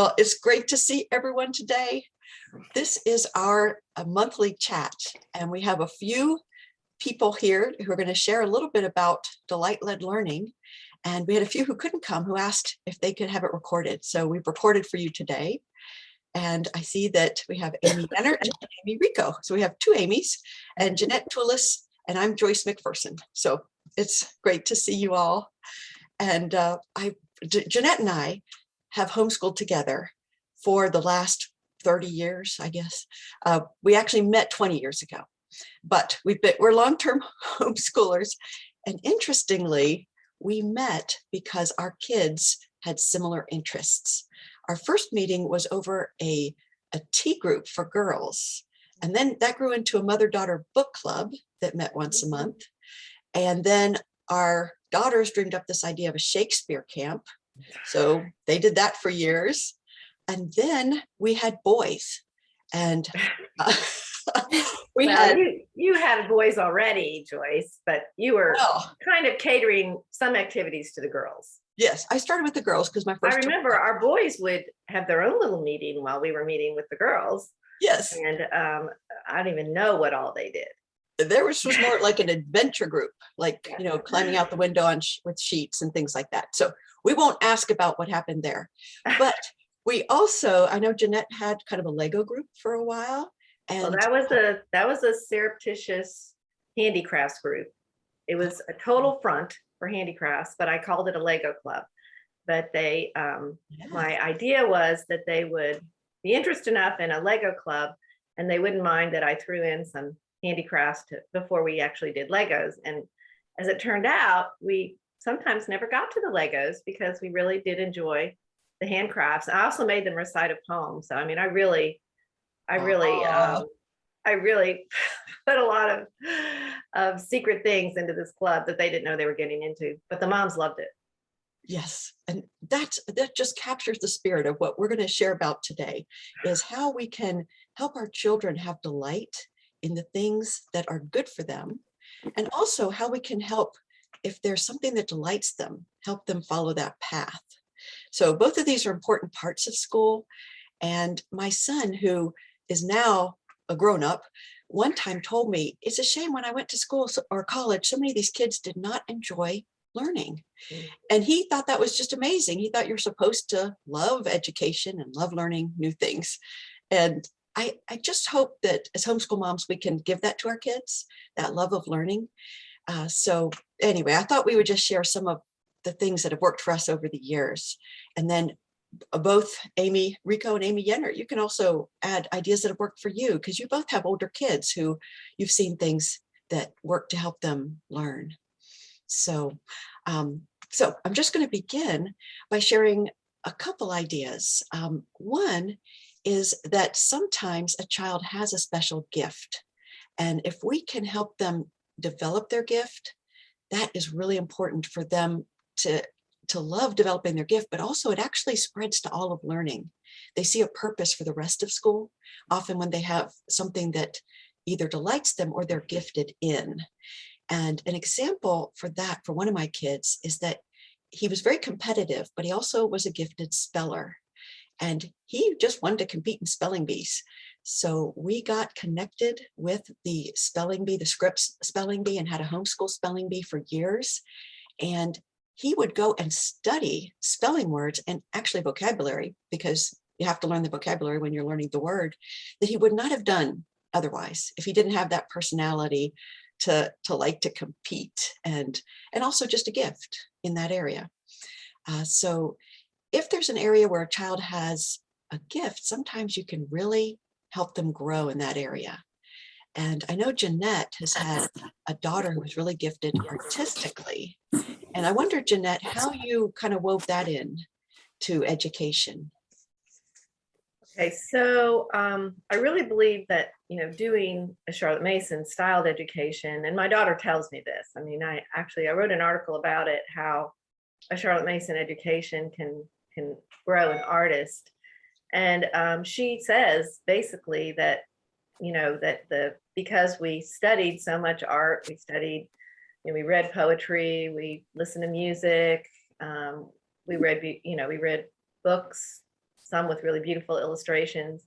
Well, it's great to see everyone today. This is our monthly chat, and we have a few people here who are going to share a little bit about delight-led learning. And we had a few who couldn't come who asked if they could have it recorded. So we've recorded for you today. And I see that we have Amy Leonard and Amy Rico. So we have two Amy's, and Jeanette Toulis, and I'm Joyce McPherson. So it's great to see you all. And Jeanette and I have homeschooled together for the last 30 years, I guess. We actually met 20 years ago, but we're long-term homeschoolers. And interestingly, we met because our kids had similar interests. Our first meeting was over a tea group for girls. And then that grew into a mother-daughter book club that met once a month. And then our daughters dreamed up this idea of a Shakespeare camp. So they did that for years. And then we had boys. And you had boys already, Joyce, but you were kind of catering some activities to the girls. Yes, I started with the girls because my first. I remember our boys would have their own little meeting while we were meeting with the girls. Yes. And I don't even know what all they did. There was more like an adventure group, like, you know, climbing out the window with sheets and things like that. So we won't ask about what happened there. But we also, I know Jeanette had kind of a Lego group for a while. And well, that was a surreptitious handicrafts group. It was a total front for handicrafts, but I called it a Lego club. But they, my idea was that they would be interested enough in a Lego club, and they wouldn't mind that I threw in some handicrafts before we actually did Legos. And as it turned out, we sometimes never got to the Legos because we really did enjoy the handcrafts. I also made them recite a poem. So I mean, I really put a lot of secret things into this club that they didn't know they were getting into, but the moms loved it. Yes, and that just captures the spirit of what we're going to share about today, is how we can help our children have delight in the things that are good for them, and also how we can help, if there's something that delights them, help them follow that path. So both of these are important parts of school. And my son, who is now a grown-up, one time told me, it's a shame when I went to school or college, so many of these kids did not enjoy learning. And he thought that was just amazing. He thought you're supposed to love education and love learning new things. And I just hope that as homeschool moms, we can give that to our kids, that love of learning. So anyway, I thought we would just share some of the things that have worked for us over the years. And then both Amy Rico and Amy Yenner, you can also add ideas that have worked for you, because you both have older kids who you've seen things that work to help them learn. So I'm just going to begin by sharing a couple ideas. One is that sometimes a child has a special gift, and if we can help them develop their gift, that is really important for them to love developing their gift, but also it actually spreads to all of learning. They see a purpose for the rest of school, often when they have something that either delights them or they're gifted in. And an example for that, for one of my kids, is that he was very competitive, but he also was a gifted speller. And he just wanted to compete in spelling bees. So we got connected with the spelling bee, the Scripps spelling bee, and had a homeschool spelling bee for years. And he would go and study spelling words and actually vocabulary, because you have to learn the vocabulary when you're learning the word, that he would not have done otherwise if he didn't have that personality to like to compete, and also just a gift in that area. So if there's an area where a child has a gift, sometimes you can really help them grow in that area. And I know Jeanette has had a daughter who was really gifted artistically. And I wonder, Jeanette, how you kind of wove that in to education. Okay, so I really believe that, doing a Charlotte Mason styled education, and my daughter tells me this. I mean, I wrote an article about it, how a Charlotte Mason education can grow an artist. And she says basically that, because we studied so much art, we read poetry, we listened to music, we read books, some with really beautiful illustrations.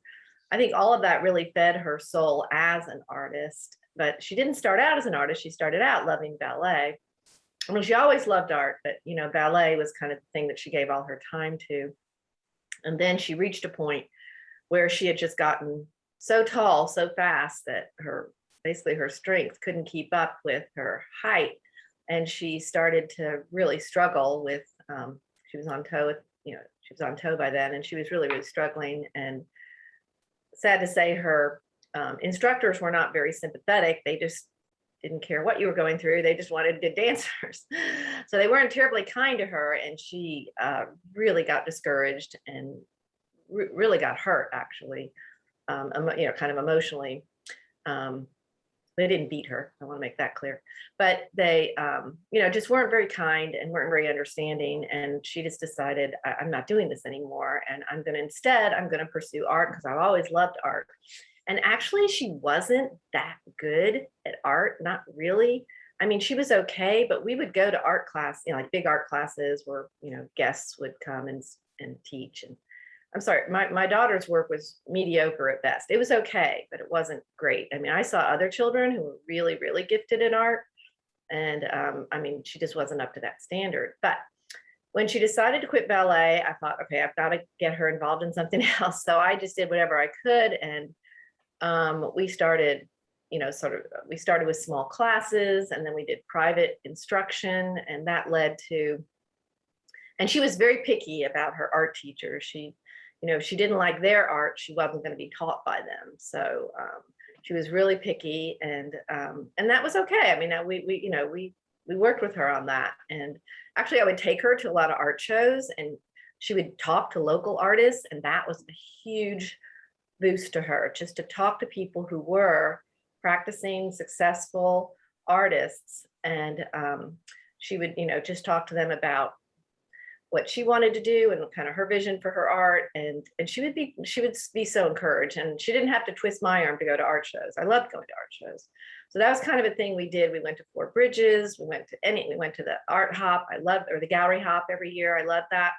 I think all of that really fed her soul as an artist, but she didn't start out as an artist. She started out loving ballet. I mean, she always loved art, but ballet was kind of the thing that she gave all her time to. And then she reached a point where she had just gotten so tall so fast that basically her strength couldn't keep up with her height. And she started to really struggle with, she was on toe with, she was on toe by then, and she was really, really struggling. And sad to say, her instructors were not very sympathetic. They just didn't care what you were going through. They just wanted good dancers. So they weren't terribly kind to her. And she really got discouraged and really got hurt, actually, kind of emotionally. They didn't beat her. I want to make that clear. But they, just weren't very kind and weren't very understanding. And she just decided, I'm not doing this anymore. And I'm going to pursue art because I've always loved art. And actually, she wasn't that good at art, not really. I mean, she was okay, but we would go to art class, like big art classes where, guests would come and teach. And I'm sorry, my daughter's work was mediocre at best. It was okay, but it wasn't great. I mean, I saw other children who were really, really gifted in art. And she just wasn't up to that standard. But when she decided to quit ballet, I thought, okay, I've got to get her involved in something else. So I just did whatever I could. And we started, we started with small classes, and then we did private instruction. And that led to, and she was very picky about her art teacher. She didn't like their art, she wasn't going to be taught by them. So she was really picky, and that was okay. I mean, we worked with her on that. And actually, I would take her to a lot of art shows, and she would talk to local artists, and that was a huge boost to her, just to talk to people who were practicing successful artists. And she would, just talk to them about what she wanted to do and kind of her vision for her art. And she would be so encouraged, and she didn't have to twist my arm to go to art shows. I loved going to art shows. So that was kind of a thing we did. We went to Fort Bridges, we went to the art hop. Or the gallery hop every year. I loved that.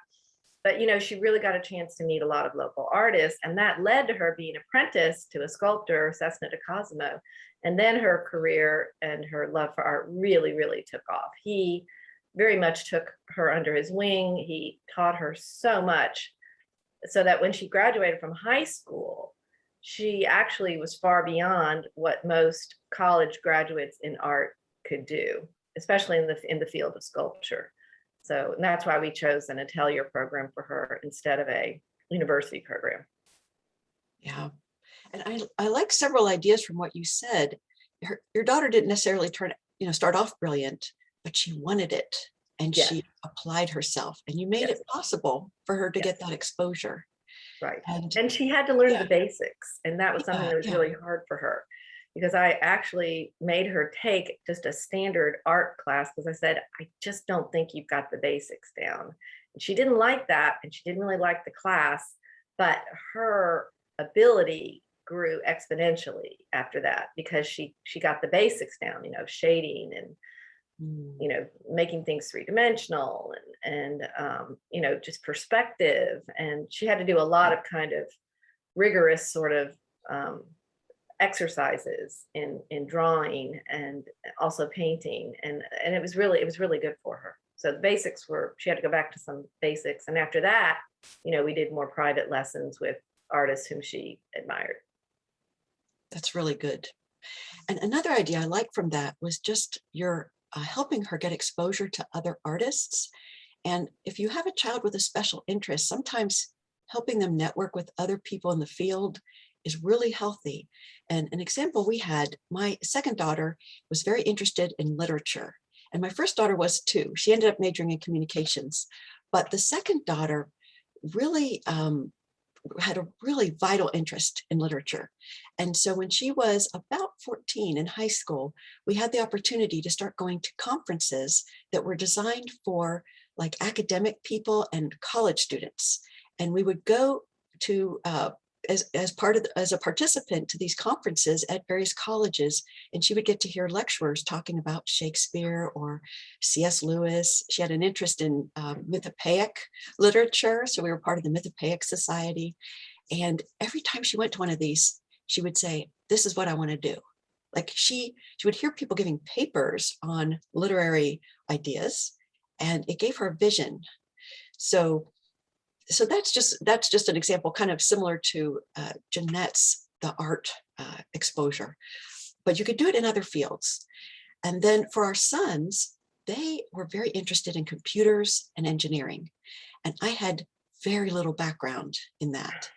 But, she really got a chance to meet a lot of local artists, and that led to her being apprenticed to a sculptor, Cessna de Cosimo. And then her career and her love for art really, really took off. He very much took her under his wing. He taught her so much, so that when she graduated from high school, she actually was far beyond what most college graduates in art could do, especially in the field of sculpture. So that's why we chose an atelier program for her instead of a university program. Yeah. And I like several ideas from what you said. Your daughter didn't necessarily start off brilliant, but she wanted it, and Yes. she applied herself, and you made Yes. it possible for her to Yes. get that exposure. Right. And And she had to learn yeah, the basics. And that was something that was yeah. really hard for her, because I actually made her take just a standard art class, because I said, I just don't think you've got the basics down. And she didn't like that, and she didn't really like the class, but her ability grew exponentially after that, because she got the basics down, shading and making things three-dimensional, and just perspective. And she had to do a lot of kind of rigorous sort of exercises in drawing and also painting, and it was really good for her. So the basics she had to go back to some basics, and after that, we did more private lessons with artists whom she admired. That's really good. And another idea I like from that was just your helping her get exposure to other artists. And if you have a child with a special interest, sometimes helping them network with other people in the field is really healthy. And an example we had, my second daughter was very interested in literature. And my first daughter was too. She ended up majoring in communications. But the second daughter really had a really vital interest in literature. And so when she was about 14 in high school, we had the opportunity to start going to conferences that were designed for like academic people and college students. And we would go to as part of as a participant to these conferences at various colleges, and she would get to hear lecturers talking about Shakespeare or C.S. Lewis. She had an interest in mythopoeic literature, so we were part of the Mythopoeic Society. And every time she went to one of these, she would say, "This is what I want to do." Like she would hear people giving papers on literary ideas, and it gave her a vision. So that's just an example, kind of similar to Jeanette's, the art exposure, but you could do it in other fields. And then for our sons, they were very interested in computers and engineering. And I had very little background in that.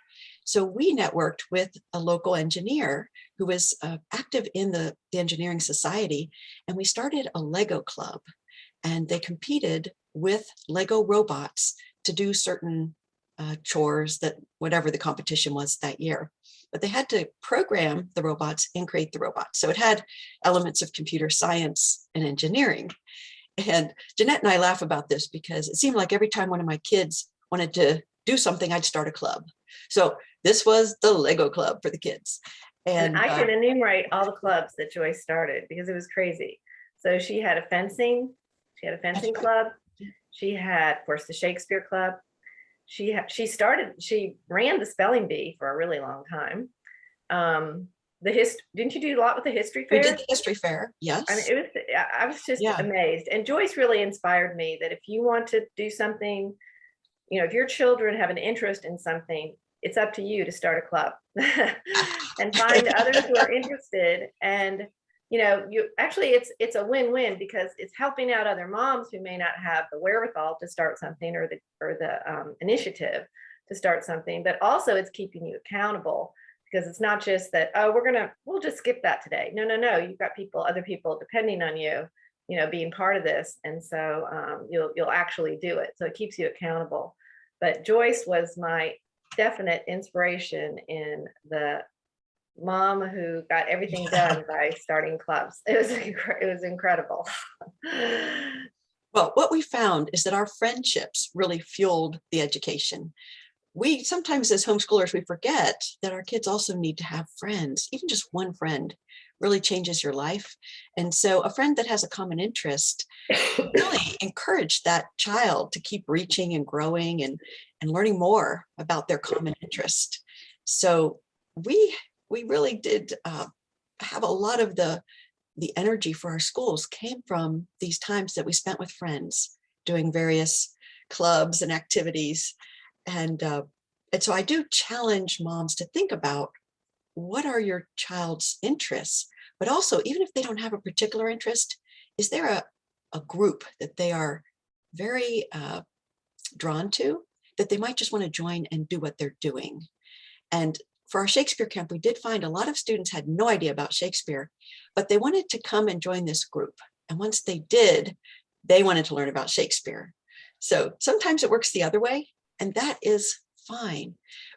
So we networked with a local engineer who was active in the engineering society, and we started a Lego club, and they competed with Lego robots to do certain chores, that whatever the competition was that year. But they had to program the robots and create the robots. So it had elements of computer science and engineering. And Jeanette and I laugh about this because it seemed like every time one of my kids wanted to do something, I'd start a club. So this was the Lego club for the kids. And I can enumerate all the clubs that Joyce started because it was crazy. So she had a fencing club. She had, of course, the Shakespeare club. She ran the spelling bee for a really long time. Didn't you do a lot with the history fair? We did the history fair, yes. I mean, I was just amazed. And Joyce really inspired me that if you want to do something, if your children have an interest in something, it's up to you to start a club and find others who are interested. And it's a win-win because it's helping out other moms who may not have the wherewithal to start something or the initiative to start something, but also it's keeping you accountable because it's not just that, we'll just skip that today. No, you've got other people depending on you, being part of this. And so you'll actually do it. So it keeps you accountable. But Joyce was my definite inspiration in the mom who got everything done by starting clubs. It was incredible. Well, what we found is that our friendships really fueled the education. We sometimes, as homeschoolers, we forget that our kids also need to have friends. Even just one friend really changes your life. And so a friend that has a common interest really encourage that child to keep reaching and growing and learning more about their common interest. So we really did have a lot of the energy for our schools came from these times that we spent with friends doing various clubs and activities. And so I do challenge moms to think about what are your child's interests, but also even if they don't have a particular interest, is there a group that they are very drawn to, that they might just want to join and do what they're doing? And for our Shakespeare camp, we did find a lot of students had no idea about Shakespeare, but they wanted to come and join this group. And once they did, they wanted to learn about Shakespeare. So sometimes it works the other way, and that is fine.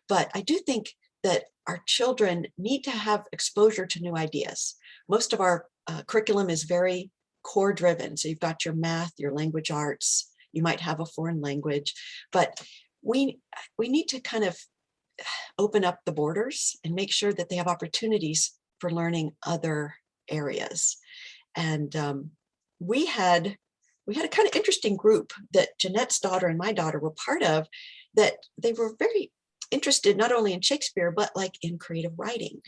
But I do think that our children need to have exposure to new ideas. Most of our curriculum is very core driven. So you've got your math, your language arts, you might have a foreign language, but we need to kind of open up the borders and make sure that they have opportunities for learning other areas. And we had a kind of interesting group that Jeanette's daughter and my daughter were part of, that they were very interested not only in Shakespeare, but like in creative writing.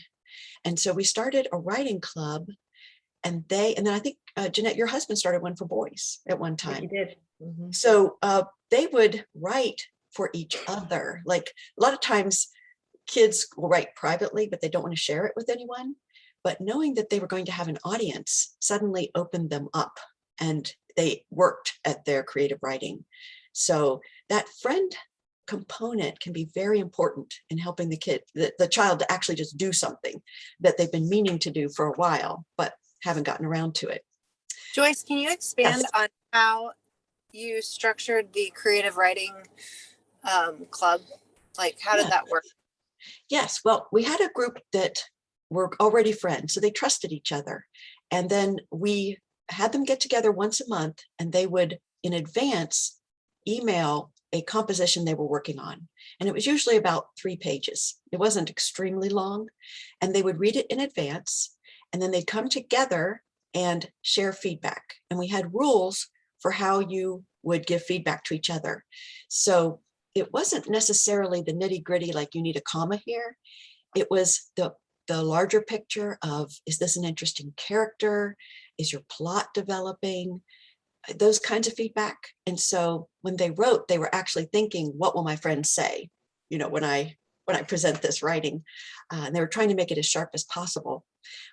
And so we started a writing club, and then I think, Jeanette, your husband started one for boys at one time. He did. Mm-hmm. So they would write for each other. Like a lot of times kids will write privately, but they don't want to share it with anyone. But knowing that they were going to have an audience suddenly opened them up, and they worked at their creative writing. So that friend component can be very important in helping the child to actually just do something that they've been meaning to do for a while, but haven't gotten around to it. Joyce, can you expand on how you structured the creative writing club? Like, how did that work? Yes, well, we had a group that were already friends, so they trusted each other. And then we had them get together once a month, and they would, in advance, email a composition they were working on. And it was usually about 3 pages. It wasn't extremely long. And they would read it in advance, and then they'd come together and share feedback. And we had rules for how you would give feedback to each other. So it wasn't necessarily the nitty gritty, like you need a comma here. It was the larger picture of, is this an interesting character? Is your plot developing? Those kinds of feedback. And so when they wrote, they were actually thinking, what will my friends say? You know, when I present this writing, and they were trying to make it as sharp as possible.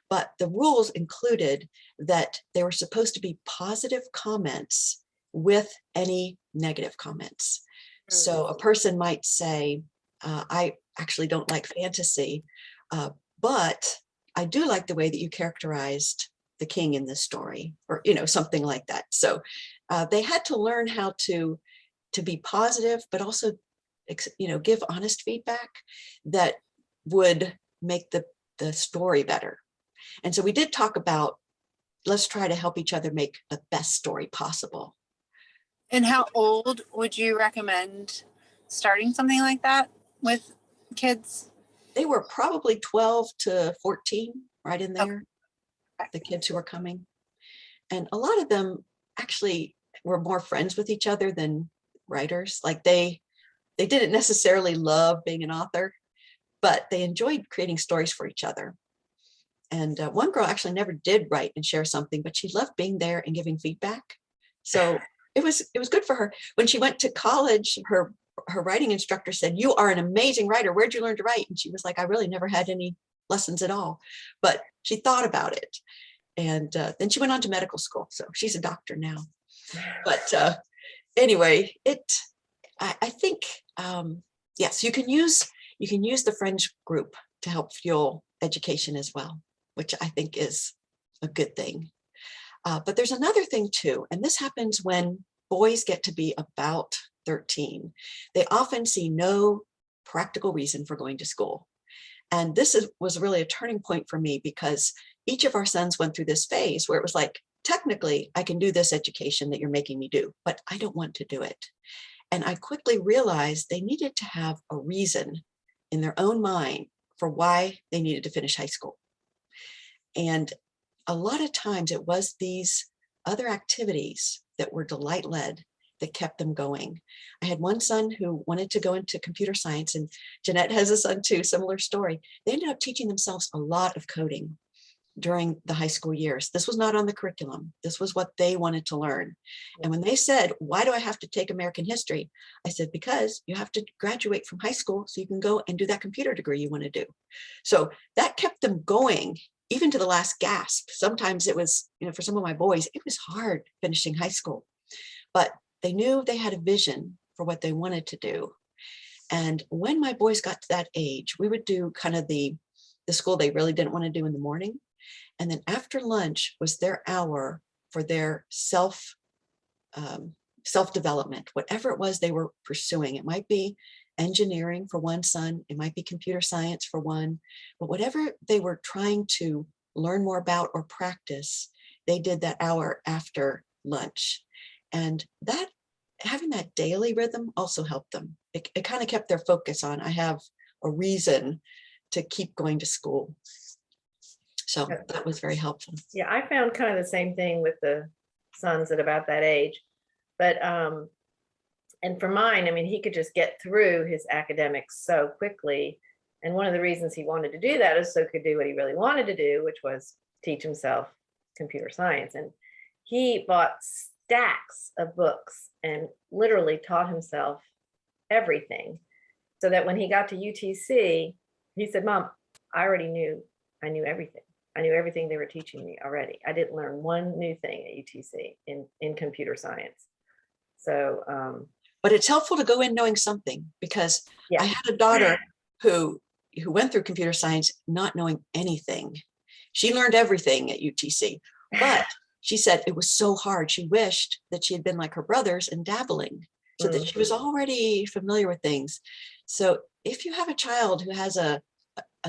But the rules included that they were supposed to be positive comments with any negative comments. So a person might say, I actually don't like fantasy, but I do like the way that you characterized the king in this story, or, you know, something like that. So they had to learn how to be positive, but also, you know, give honest feedback that would make the story better. And so we did talk about, let's try to help each other make the best story possible. And how old would you recommend starting something like that with kids? They were probably 12 to 14, right in there, Okay. the kids who were coming. And a lot of them actually were more friends with each other than writers. Like they didn't necessarily love being an author, but they enjoyed creating stories for each other. And one girl actually never did write and share something, but she loved being there and giving feedback. So it was good for her. When she went to college, her writing instructor said, "You are an amazing writer. Where'd you learn to write?" And she was like, "I really never had any lessons at all." But she thought about it. And then she went on to medical school. So she's a doctor now. But anyway, I think, yes, you can use the Friends group to help fuel education as well, which I think is a good thing. But there's another thing too, and this happens when boys get to be about 13. They often see no practical reason for going to school. And this was really a turning point for me, because each of our sons went through this phase where it was like, technically, I can do this education that you're making me do, but I don't want to do it. And I quickly realized they needed to have a reason in their own mind for why they needed to finish high school. And a lot of times it was these other activities that were delight-led that kept them going. I had one son who wanted to go into computer science, and Jeanette has a son too, similar story. They ended up teaching themselves a lot of coding during the high school years. This was not on the curriculum. This was what they wanted to learn. And when they said, "Why do I have to take American history?" I said, "Because you have to graduate from high school so you can go and do that computer degree you want to do." So that kept them going, even to the last gasp. Sometimes it was, you know, for some of my boys, it was hard finishing high school, but they knew they had a vision for what they wanted to do. And when my boys got to that age, we would do kind of the school they really didn't want to do in the morning. And then after lunch was their hour for their self-development, whatever it was they were pursuing. It might be engineering for one son, it might be computer science for one, but whatever they were trying to learn more about or practice, they did that hour after lunch. And that, having that daily rhythm also helped them. It kind of kept their focus on, I have a reason to keep going to school. So that was very helpful. Yeah, I found kind of the same thing with the sons at about that age. But and for mine, I mean, he could just get through his academics so quickly. And one of the reasons he wanted to do that is so he could do what he really wanted to do, which was teach himself computer science. And he bought stacks of books and literally taught himself everything, so that when he got to UTC, he said, "Mom, I knew everything. I knew everything they were teaching me already. I didn't learn one new thing at UTC in computer science." So, but it's helpful to go in knowing something, because yeah. I had a daughter who went through computer science not knowing anything. She learned everything at UTC, but she said it was so hard. She wished that she had been like her brothers and dabbling, so that she was already familiar with things. So if you have a child who has a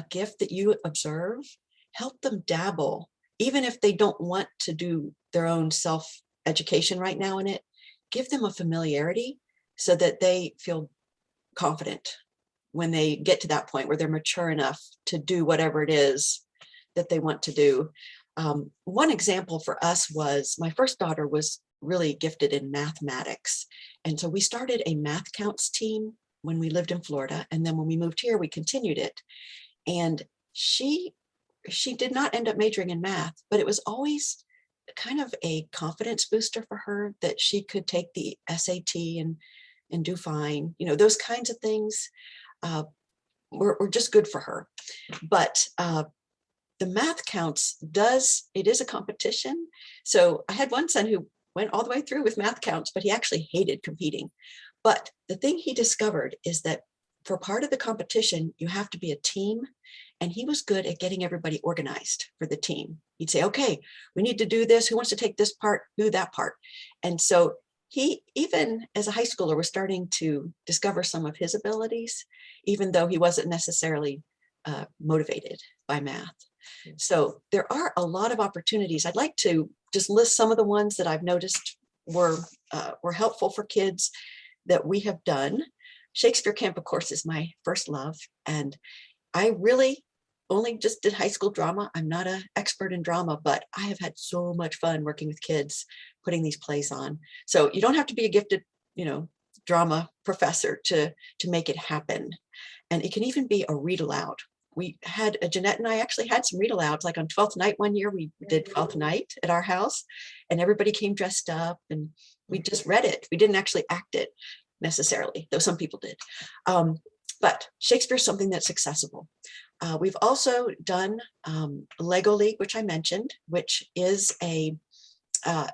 gift that you observe, help them dabble, even if they don't want to do their own self-education right now in it. Give them a familiarity so that they feel confident when they get to that point where they're mature enough to do whatever it is that they want to do. One example for us was my first daughter was really gifted in mathematics. And so we started a math counts team when we lived in Florida. And then when we moved here, we continued it. And she did not end up majoring in math, but it was always kind of a confidence booster for her that she could take the SAT and do fine. You know, those kinds of things were just good for her. But the math counts it is a competition. So I had one son who went all the way through with math counts, but he actually hated competing. But the thing he discovered is that for part of the competition, you have to be a team. And he was good at getting everybody organized for the team. He'd say, okay, we need to do this. Who wants to take this part? Do that part. And so he, even as a high schooler, was starting to discover some of his abilities, even though he wasn't necessarily motivated by math. So there are a lot of opportunities. I'd like to just list some of the ones that I've noticed were helpful for kids that we have done. Shakespeare Camp, of course, is my first love. And I really only just did high school drama. I'm not an expert in drama, but I have had so much fun working with kids, putting these plays on. So you don't have to be a gifted, drama professor to make it happen. And it can even be a read aloud. We had, Jeanette and I actually had some read alouds, like on 12th night one year, we did 12th night at our house and everybody came dressed up and we just read it. We didn't actually act it necessarily, though some people did. But Shakespeare is something that's accessible. We've also done Lego League, which I mentioned, which is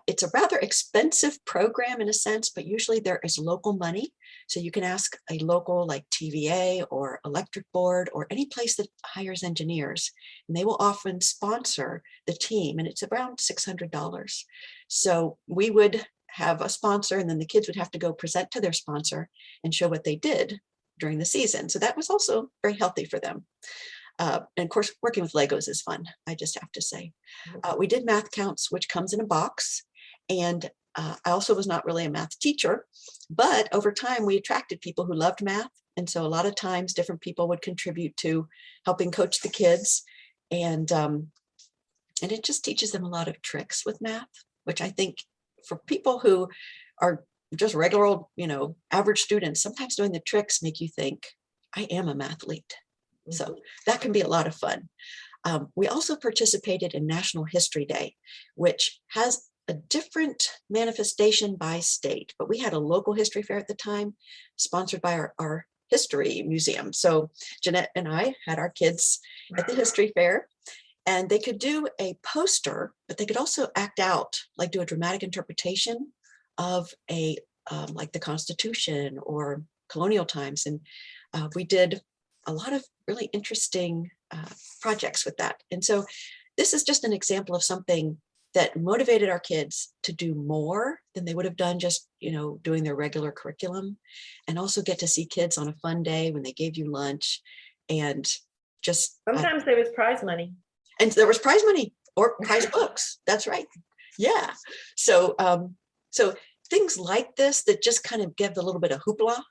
it's a rather expensive program in a sense, but usually there is local money. So you can ask a local like TVA or electric board or any place that hires engineers, and they will often sponsor the team. And it's around $600. So we would have a sponsor and then the kids would have to go present to their sponsor and show what they did during the season. So that was also very healthy for them. And of course, working with Legos is fun, I just have to say. We did math counts, which comes in a box. And I also was not really a math teacher, but over time we attracted people who loved math. And so a lot of times different people would contribute to helping coach the kids. And it just teaches them a lot of tricks with math, which I think for people who are just regular old, average students, sometimes doing the tricks make you think, I am a mathlete. So that can be a lot of fun. We also participated in National History Day, which has a different manifestation by state, but we had a local history fair at the time, sponsored by our history museum. So Jeanette and I had our kids at the history fair, and they could do a poster, but they could also act out, like do a dramatic interpretation of like the Constitution or colonial times. And we did a lot of really interesting projects with that. And so this is just an example of something that motivated our kids to do more than they would have done just, doing their regular curriculum, and also get to see kids on a fun day when they gave you lunch and just. Sometimes there was prize money. And there was prize money or prize books. That's right. Yeah. So, so things like this that just kind of give a little bit of hoopla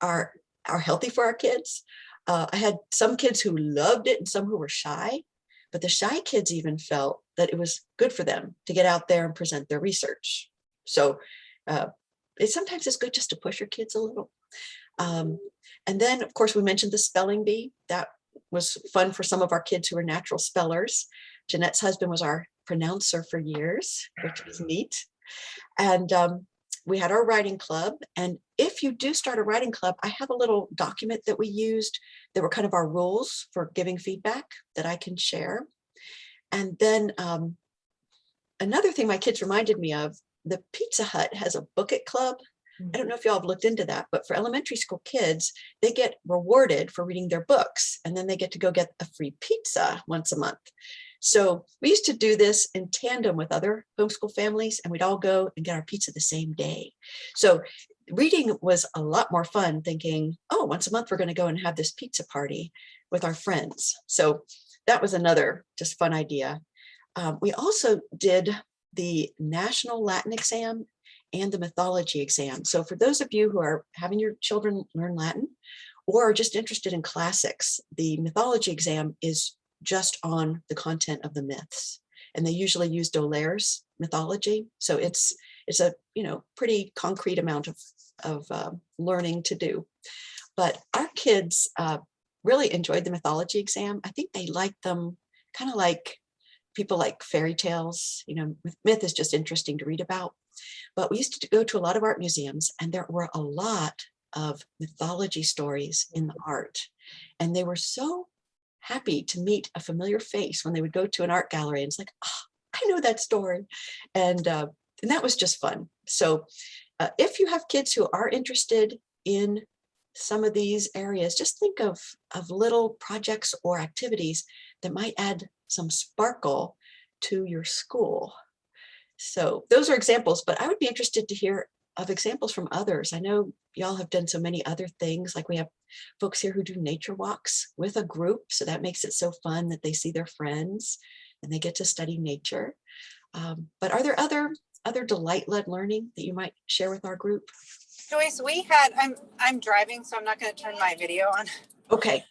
are healthy for our kids. I had some kids who loved it and some who were shy, but the shy kids even felt that it was good for them to get out there and present their research. So sometimes it's good just to push your kids a little. And then, of course, we mentioned the spelling bee. That was fun for some of our kids who are natural spellers. Jeanette's husband was our pronouncer for years, which was neat. And we had our writing club. And if you do start a writing club, I have a little document that we used that were kind of our rules for giving feedback that I can share. And then another thing my kids reminded me of, the Pizza Hut has a book it club. I don't know if y'all have looked into that, but for elementary school kids, they get rewarded for reading their books, and then they get to go get a free pizza once a month. So we used to do this in tandem with other homeschool families, and we'd all go and get our pizza the same day. So reading was a lot more fun, thinking, oh, once a month, we're going to go and have this pizza party with our friends. So that was another just fun idea. We also did the National Latin exam, and the mythology exam. So for those of you who are having your children learn Latin or are just interested in classics, the mythology exam is just on the content of the myths. And they usually use D'Aulaire's mythology. So it's a pretty concrete amount of learning to do. But our kids really enjoyed the mythology exam. I think they liked them kind of like people like fairy tales. Myth is just interesting to read about. But we used to go to a lot of art museums, and there were a lot of mythology stories in the art. And they were so happy to meet a familiar face when they would go to an art gallery. And it's like, oh, I know that story. And that was just fun. So if you have kids who are interested in some of these areas, just think of little projects or activities that might add some sparkle to your school. So those are examples, but I would be interested to hear of examples from others. I know y'all have done so many other things, like we have folks here who do nature walks with a group. So that makes it so fun that they see their friends and they get to study nature. But are there other delight-led learning that you might share with our group? Joyce, I'm driving, so I'm not going to turn my video on. Okay.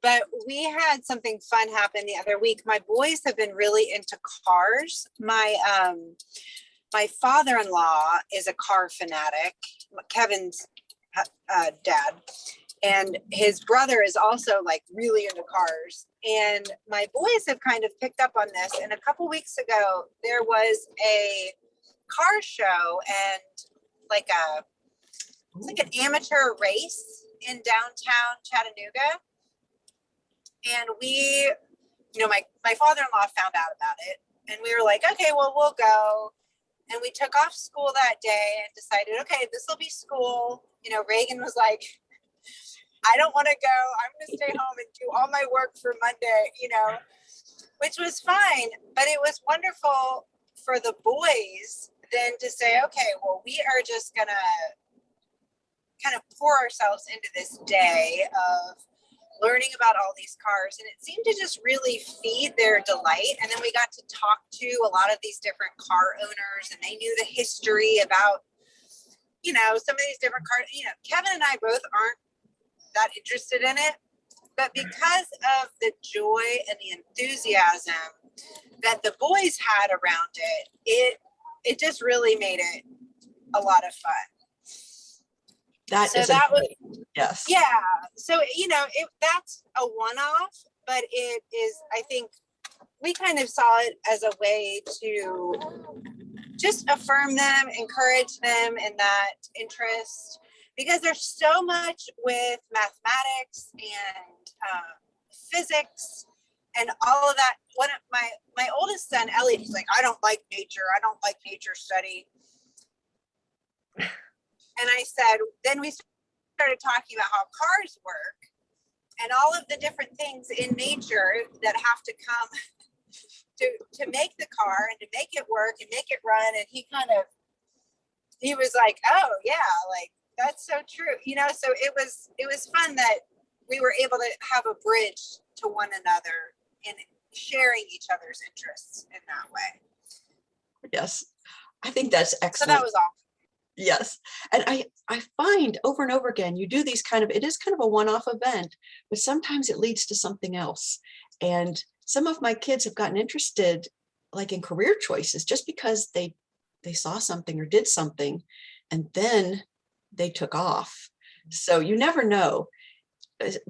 But we had something fun happen the other week. My boys have been really into cars. My father-in-law is a car fanatic, Kevin's dad, and his brother is also like really into cars. And my boys have kind of picked up on this. And a couple weeks ago, there was a car show and like an amateur race in downtown Chattanooga. And we, my father-in-law found out about it, and we were like, okay, well, we'll go. And we took off school that day and decided, okay, this will be school. Reagan was like, I don't want to go. I'm going to stay home and do all my work for Monday, which was fine. But it was wonderful for the boys then to say, okay, well, we are just going to kind of pour ourselves into this day of learning about all these cars, and it seemed to just really feed their delight. And then we got to talk to a lot of these different car owners, and they knew the history about, some of these different cars. Kevin and I both aren't that interested in it, but because of the joy and the enthusiasm that the boys had around it just really made it a lot of fun. That was yes. Yeah. So, that's a one-off, but it is, I think we kind of saw it as a way to just affirm them, encourage them in that interest, because there's so much with mathematics and physics and all of that. One of my oldest son, Elliot, he's like, I don't like nature. I don't like nature study. And I said, then we started talking about how cars work and all of the different things in nature that have to come to make the car and to make it work and make it run. And he was like, oh yeah, like that's so true. So it was fun that we were able to have a bridge to one another and sharing each other's interests in that way. Yes, I think that's excellent. So that was all. Yes. And I find over and over again, you do these it is kind of a one-off event, but sometimes it leads to something else. And some of my kids have gotten interested like in career choices just because they saw something or did something and then they took off. So you never know.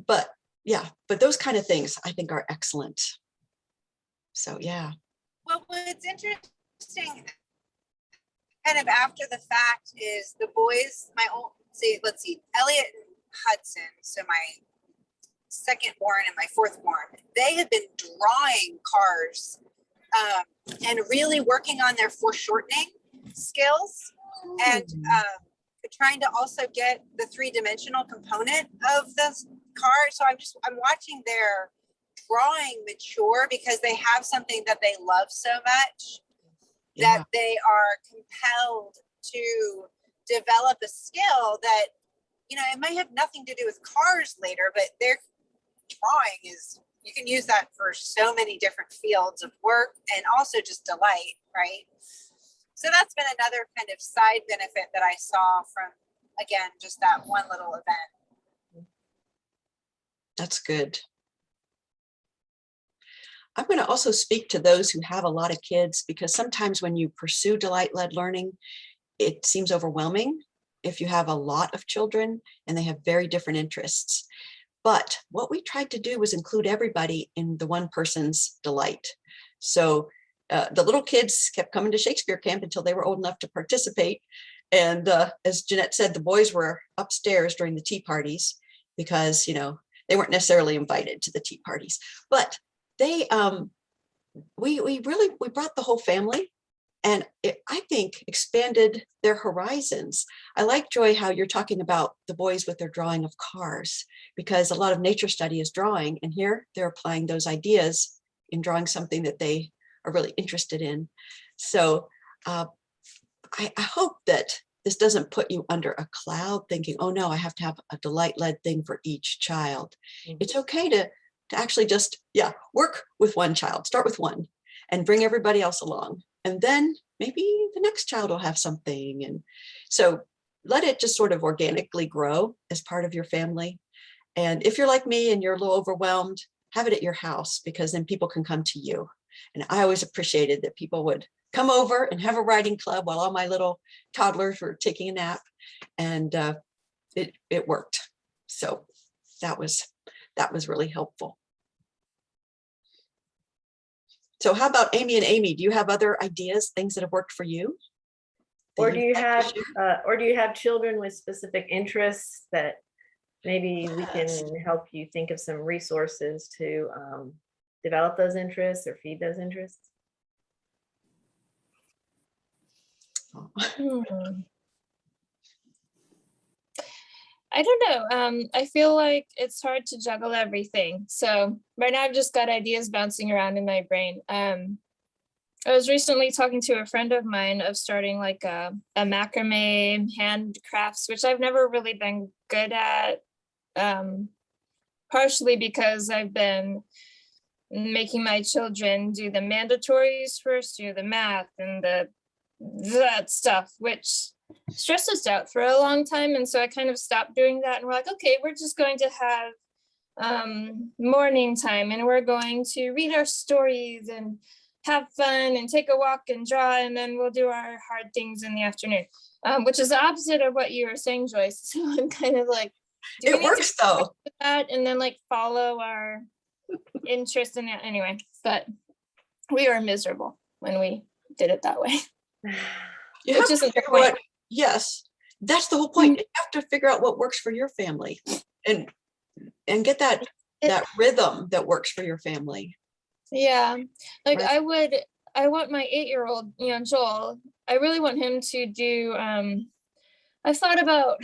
But those kind of things I think are excellent. So, yeah. Well, what's interesting kind of after the fact is the boys, let's see, Elliot and Hudson, so my second born and my fourth born, they have been drawing cars and really working on their foreshortening skills and trying to also get the three-dimensional component of the car. So I'm watching their drawing mature because they have something that they love so much that they are compelled to develop a skill that, it might have nothing to do with cars later, but their drawing you can use that for so many different fields of work and also just delight, right? So that's been another kind of side benefit that I saw from, again, just that one little event. That's good. I'm going to also speak to those who have a lot of kids, because sometimes when you pursue delight-led learning, it seems overwhelming if you have a lot of children and they have very different interests. But what we tried to do was include everybody in the one person's delight. So the little kids kept coming to Shakespeare camp until they were old enough to participate. And as Jeanette said, the boys were upstairs during the tea parties because, you know, they weren't necessarily invited to the tea parties. But they, we brought the whole family, and it, I think, expanded their horizons. I like, Joy, how you're talking about the boys with their drawing of cars, because a lot of nature study is drawing, and here they're applying those ideas in drawing something that they are really interested in. So I hope that this doesn't put you under a cloud thinking, oh no, I have to have a delight-led thing for each child. Mm-hmm. It's okay to actually just, work with one child, start with one and bring everybody else along. And then maybe the next child will have something. And so let it just sort of organically grow as part of your family. And if you're like me and you're a little overwhelmed, have it at your house, because then people can come to you. And I always appreciated that people would come over and have a writing club while all my little toddlers were taking a nap. And it worked. So that was really helpful. So how about Amy and Amy? Do you have other ideas, things that have worked for you? Or do you have children with specific interests that maybe we can help you think of some resources to develop those interests or feed those interests? I don't know. I feel like it's hard to juggle everything. So right now I've just got ideas bouncing around in my brain. I was recently talking to a friend of mine of starting like a macrame handcrafts, which I've never really been good at, partially because I've been making my children do the mandatories first, do the math and that stuff, which stressed us out for a long time. And so I kind of stopped doing that. And we're like, okay, we're just going to have morning time, and we're going to read our stories and have fun and take a walk and draw, and then we'll do our hard things in the afternoon, which is the opposite of what you were saying, Joyce. So I'm kind of like, it works though. That and then like follow our interest in it anyway. But we were miserable when we did it that way. You have to figure out, yes, that's the whole point. You have to figure out what works for your family and get that rhythm that works for your family. Yeah, like right. I want my 8-year-old, Joel, I really want him to do, I thought about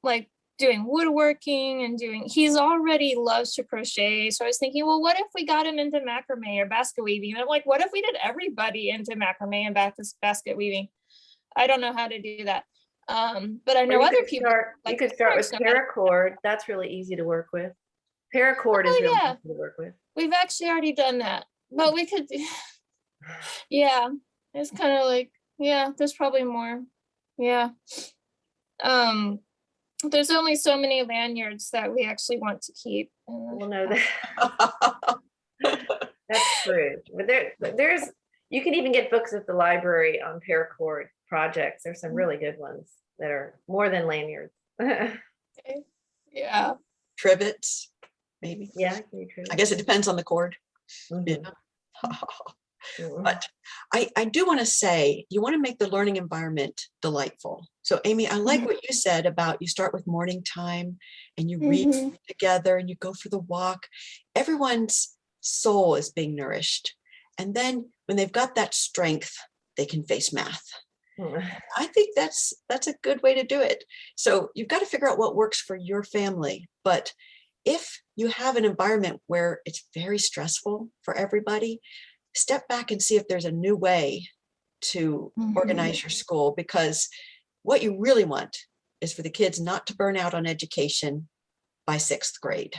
like doing woodworking and he's already loves to crochet. So I was thinking, well, what if we got him into macrame or basket weaving? And I'm like, what if we did everybody into macrame and basket weaving? I don't know how to do that. But I know other people. You could start with paracord. That's really easy to work with. Paracord is really easy to work with. We've actually already done that, but we could, yeah, it's kind of like, there's probably more. Yeah. There's only so many lanyards that we actually want to keep. Well, no, that's true. But there's, you can even get books at the library on paracord projects. There's some really good ones that are more than lanyards. Yeah. Trivets, maybe. Yeah. I guess it depends on the cord. Mm-hmm. But I do want to say, you want to make the learning environment delightful. So Amy, I like what you said about you start with morning time and you read together and you go for the walk. Everyone's soul is being nourished. And then when they've got that strength, they can face math. I think that's a good way to do it. So you've got to figure out what works for your family. But if you have an environment where it's very stressful for everybody, step back and see if there's a new way to organize your school, because what you really want is for the kids not to burn out on education by 6th grade.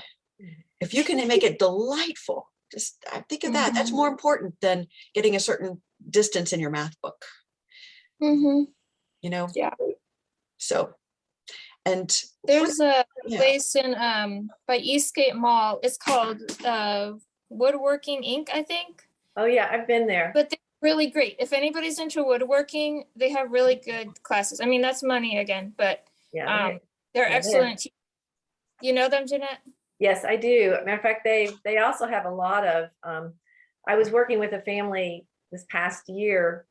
If you can make it delightful, just think of that. That's more important than getting a certain distance in your math book. Mm-hmm. you know? Yeah. So, and There's a yeah, place in by Eastgate Mall. It's called Woodworking Inc., I think. Oh, yeah, I've been there. But they're really great. If anybody's into woodworking, they have really good classes. I mean, that's money again, but Yeah, they're yeah, excellent. You know them, Jeanette? yes, I do. Matter of fact, they also have a lot of, I was working with a family this past year,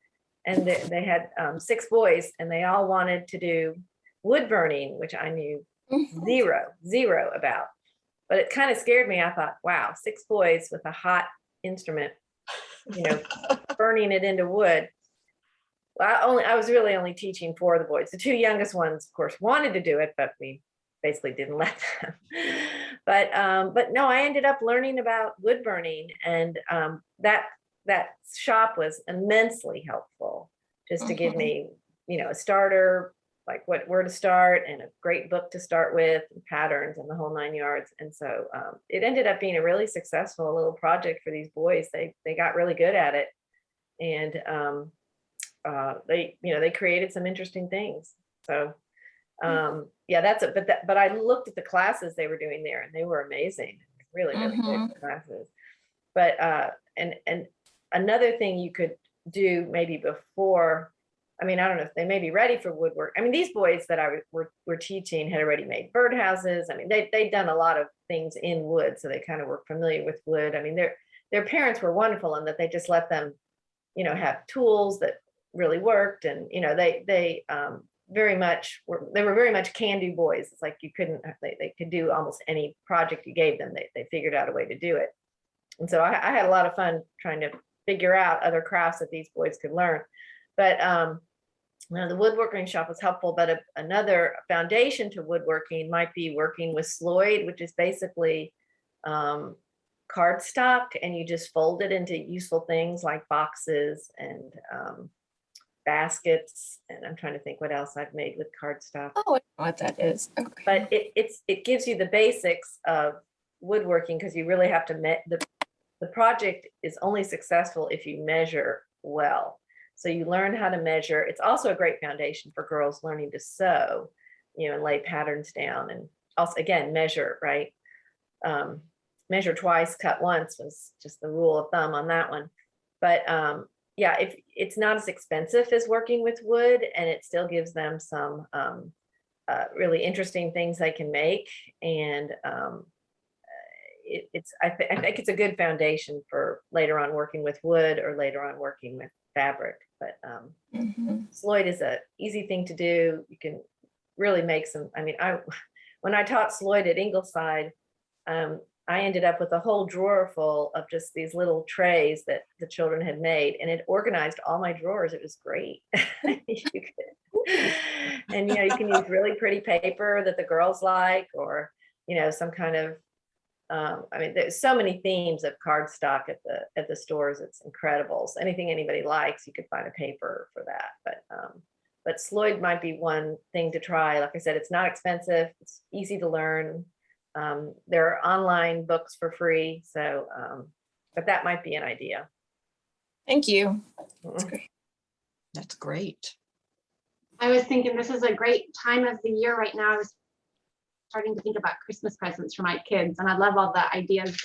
and they had 6 boys, and they all wanted to do wood burning, which I knew Mhm. zero about. But it kind of scared me. I thought, wow, 6 boys with a hot instrument, you know, burning it into wood. Well, I was really only teaching 4 of the boys. The 2 youngest ones, of course, wanted to do it, but we basically didn't let them. But no, I ended up learning about wood burning, and that shop was immensely helpful, just to give me, a starter, like where to start, and a great book to start with, and patterns, and the whole 9 yards. And so it ended up being a really successful little project for these boys. They got really good at it, and they created some interesting things. So yeah, that's it. But I looked at the classes they were doing there, and they were amazing. Really, really good classes. But and another thing you could do maybe before, I mean, I don't know if they may be ready for woodwork. I mean, these boys that were teaching had already made birdhouses. I mean, they'd done a lot of things in wood, so they kind of were familiar with wood. I mean, their parents were wonderful in that they just let them, have tools that really worked, and they very much they were very much can-do boys. It's like you couldn't, they could do almost any project you gave them. They figured out a way to do it. And so I had a lot of fun trying to figure out other crafts that these boys could learn. But the woodworking shop was helpful. But another foundation to woodworking might be working with Sloyd, which is basically cardstock, and you just fold it into useful things like boxes and baskets. And I'm trying to think what else I've made with cardstock. Oh, I know what that is. Okay. But it gives you the basics of woodworking, because you really have to the project is only successful if you measure well. So you learn how to measure. It's also a great foundation for girls learning to sew, and lay patterns down, and also, again, measure, right? Measure twice, cut once was just the rule of thumb on that one. But yeah, if it's not as expensive as working with wood, and it still gives them some really interesting things they can make. And I think it's a good foundation for later on working with wood, or later on working with fabric. But Sloyd is a easy thing to do. You can really make some, I mean, when I taught Sloyd at Ingleside, I ended up with a whole drawer full of just these little trays that the children had made, and it organized all my drawers. It was great. And you can use really pretty paper that the girls like, or some kind of I mean, there's so many themes of cardstock at the stores. It's incredible. So anything anybody likes, you could find a paper for that. But Sloyd might be one thing to try. Like I said, it's not expensive. It's easy to learn. There are online books for free. So, but that might be an idea. Thank you. That's great. That's great. I was thinking this is a great time of the year right now. I was starting to think about Christmas presents for my kids, and I love all the ideas,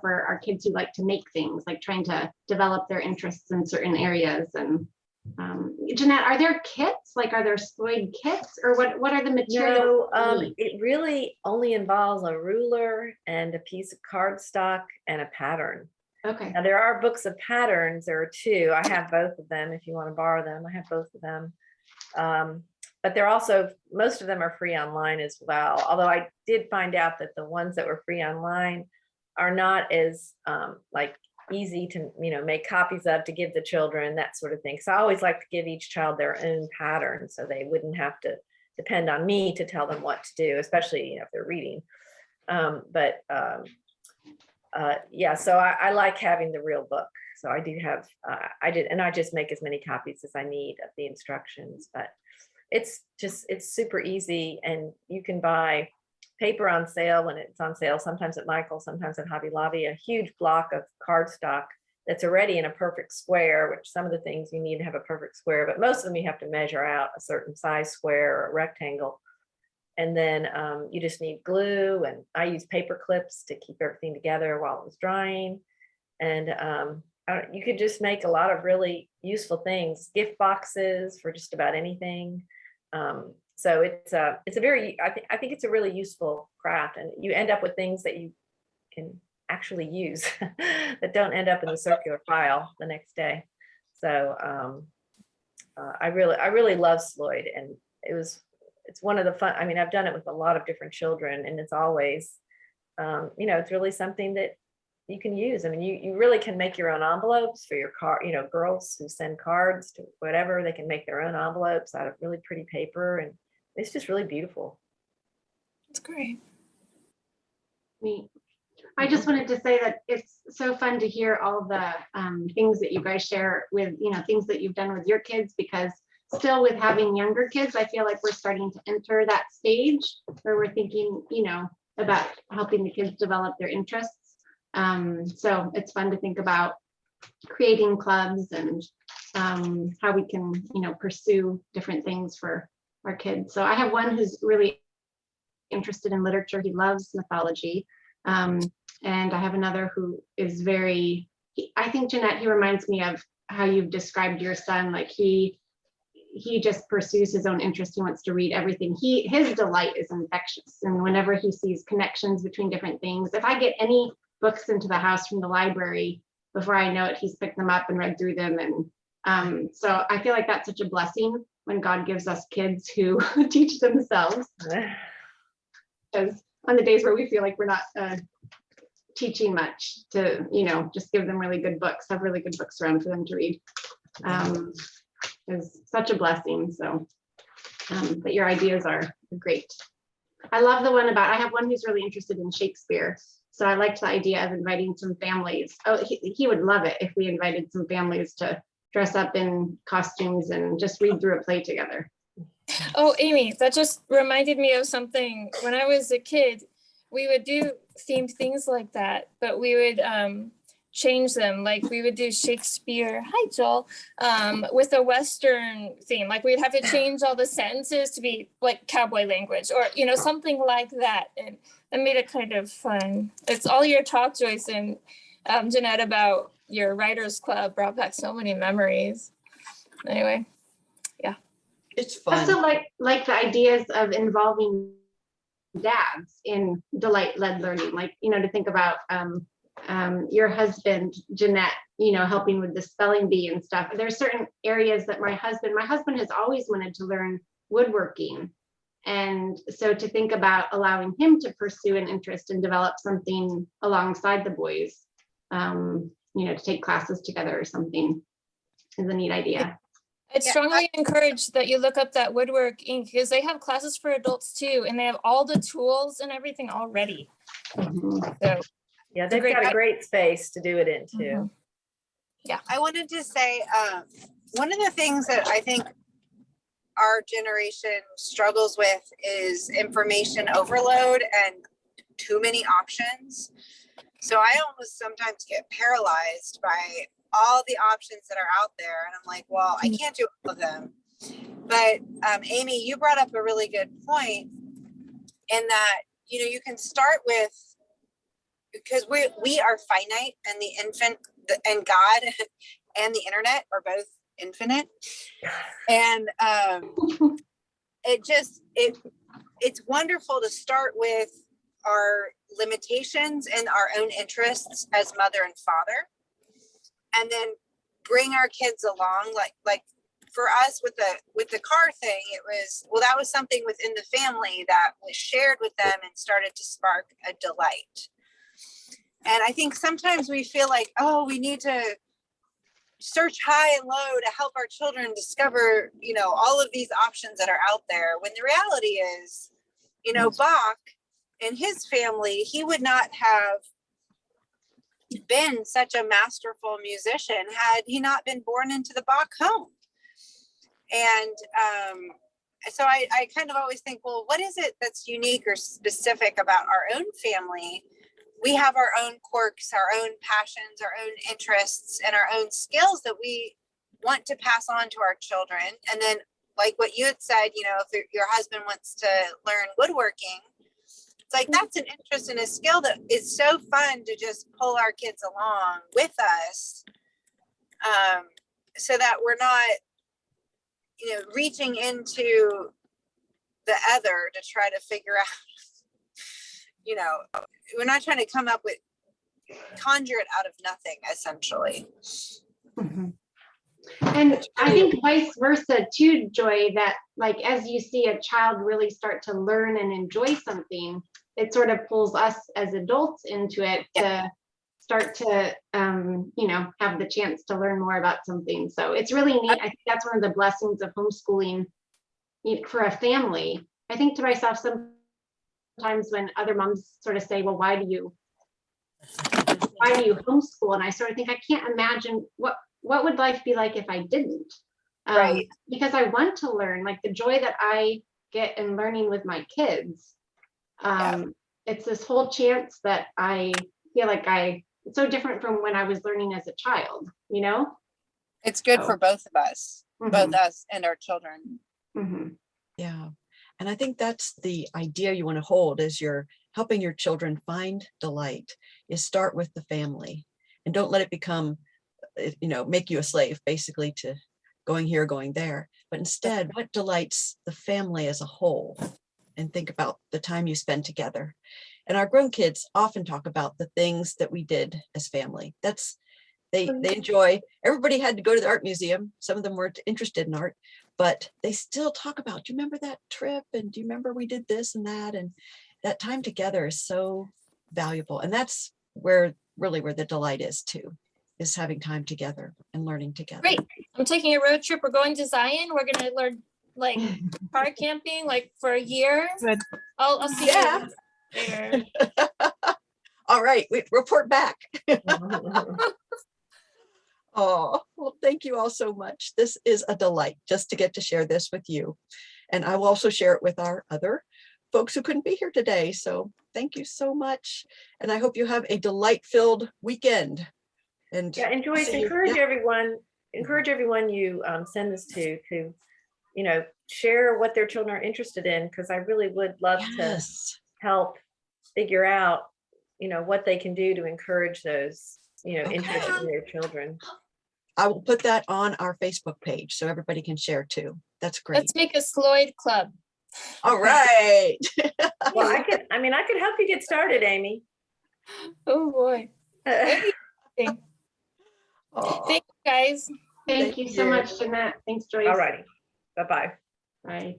for our kids who like to make things, like trying to develop their interests in certain areas. And Jeanette, are there kits? Like, are there Sloyd kits, or what are the materials? No, it really only involves a ruler and a piece of cardstock and a pattern. Okay. Now there are books of patterns. There are 2. I have both of them. If you want to borrow them, I have both of them. But they're also, most of them are free online as well. Although I did find out that the ones that were free online are not as like easy to make copies of to give the children, that sort of thing. So I always like to give each child their own pattern, so they wouldn't have to depend on me to tell them what to do, especially if they're reading. Yeah, so I like having the real book. So I do have, and I just make as many copies as I need of the instructions. But it's super easy, and you can buy paper on sale when it's on sale, sometimes at Michael's, sometimes at Hobby Lobby, a huge block of cardstock that's already in a perfect square, which some of the things you need to have a perfect square, but most of them you have to measure out a certain size square or rectangle. And then you just need glue, and I use paper clips to keep everything together while it was drying. And you could just make a lot of really useful things, gift boxes for just about anything. So it's a very, I think it's a really useful craft, and you end up with things that you can actually use that don't end up in the circular pile the next day. So I really love Sloyd, and it's one of the fun. I mean, I've done it with a lot of different children, and it's always, it's really something that you can use. I mean, you really can make your own envelopes for your car. Girls who send cards to whatever, they can make their own envelopes out of really pretty paper, and it's just really beautiful. It's great. Neat. I just wanted to say that it's so fun to hear all the things that you guys share with, things that you've done with your kids, because still with having younger kids, I feel like we're starting to enter that stage where we're thinking, about helping the kids develop their interests. So it's fun to think about creating clubs and how we can, pursue different things for our kids. So I have one who's really interested in literature. He loves mythology. And I have another who is I think, Jeanette, he reminds me of how you've described your son. Like he just pursues his own interest. He wants to read everything. His delight is infectious. And whenever he sees connections between different things, if I get any books into the house from the library, before I know it, he's picked them up and read through them. And so I feel like that's such a blessing when God gives us kids who teach themselves. Because on the days where we feel like we're not teaching much, to just give them really good books, have really good books around for them to read, is such a blessing. So but your ideas are great. I love the one about, I have one who's really interested in Shakespeare, so I liked the idea of inviting some families. Oh, he would love it if we invited some families to dress up in costumes and just read through a play together. Oh, Amy, that just reminded me of something. When I was a kid, we would do themed things like that, but we would change them. Like we would do Shakespeare, hi Joel, with a Western theme. Like we'd have to change all the sentences to be like cowboy language, or something like that. And that made it kind of fun. It's all your talk, Joyce and Jeanette, about your writers club brought back so many memories. Anyway, yeah. It's fun. Also like the ideas of involving dads in delight-led learning, like, to think about your husband, Jeanette, helping with the spelling bee and stuff. There's certain areas that my husband has always wanted to learn woodworking. And so to think about allowing him to pursue an interest and develop something alongside the boys, to take classes together or something, is a neat idea. I'd strongly encourage that you look up that Woodwork Inc. because they have classes for adults too, and they have all the tools and everything already. So yeah, they've got a great space to do it in too. Mm-hmm. Yeah, I wanted to say one of the things that I think our generation struggles with is information overload and too many options. So I almost sometimes get paralyzed by all the options that are out there. And I'm like, well, I can't do all of them. But Amy, you brought up a really good point in that, you can start with, because we are finite, and the infant and God and the internet are both infinite. And it's wonderful to start with our limitations and our own interests as mother and father, and then bring our kids along. Like for us with the car thing, that was something within the family that was shared with them and started to spark a delight. And I think sometimes we feel like, oh, we need to search high and low to help our children discover, all of these options that are out there. When the reality is, Bach and his family, he would not have been such a masterful musician had he not been born into the Bach home. And so I kind of always think, well, what is it that's unique or specific about our own family we have our own quirks, our own passions, our own interests, and our own skills that we want to pass on to our children. And then, like what you had said, you know, if your husband wants to learn woodworking, it's like that's an interest and a skill that is so fun to just pull our kids along with us, so that we're not, you know, reaching into the other to try to figure out, you know, we're not trying to come up with, conjure it out of nothing, essentially. Mhm. And I think vice versa too, Joy, that like as you see a child really start to learn and enjoy something, it sort of pulls us as adults into it to start to you know, have the chance to learn more about something. So it's really neat. I think that's one of the blessings of homeschooling for a family. I think to myself sometimes when other moms sort of say, well, why do you homeschool? And I sort of think I can't imagine what would life be like if I didn't. Right. Because I want to learn, like the joy that I get in learning with my kids. It's this whole chance that I feel like it's so different from when I was learning as a child, you know? It's good So, for both of us, both mhm, us and our children. mhm. Yeah. And I think that's the idea you want to hold as you're helping your children find delight, is start with the family and don't let it become, you know, make you a slave basically to going here, going there, but instead what delights the family as a whole, and think about the time you spend together. And our grown kids often talk about the things that we did as family. That's, they enjoy, everybody had to go to the art museum. Some of them weren't interested in art, but they still talk about, do you remember that trip? And do you remember we did this and that? And that time together is so valuable. And that's where really where the delight is too, is having time together and learning together. Great. I'm taking a road trip. We're going to Zion. We're gonna learn like car camping like for a year. Good. I'll see Yeah. you later. All right, we report back. Oh, well, thank you all so much. This is a delight just to get to share this with you. And I will also share it with our other folks who couldn't be here today. So thank you so much. And I hope you have a delight-filled weekend. And Yeah, and Joyce, see you- encourage yeah. everyone you send this to, you know, share what their children are interested in, because I really would love Yes. to help figure out, you know, what they can do to encourage those, you know, interests in their children. I will put that on our Facebook page so everybody can share too. That's great. Let's make a Sloyd club. All right. Well, I could help you get started, Amy. Oh boy. Thank Oh, you guys. Thank you so much, Jeanette. Thanks, Joyce. All righty. Bye-bye. Bye.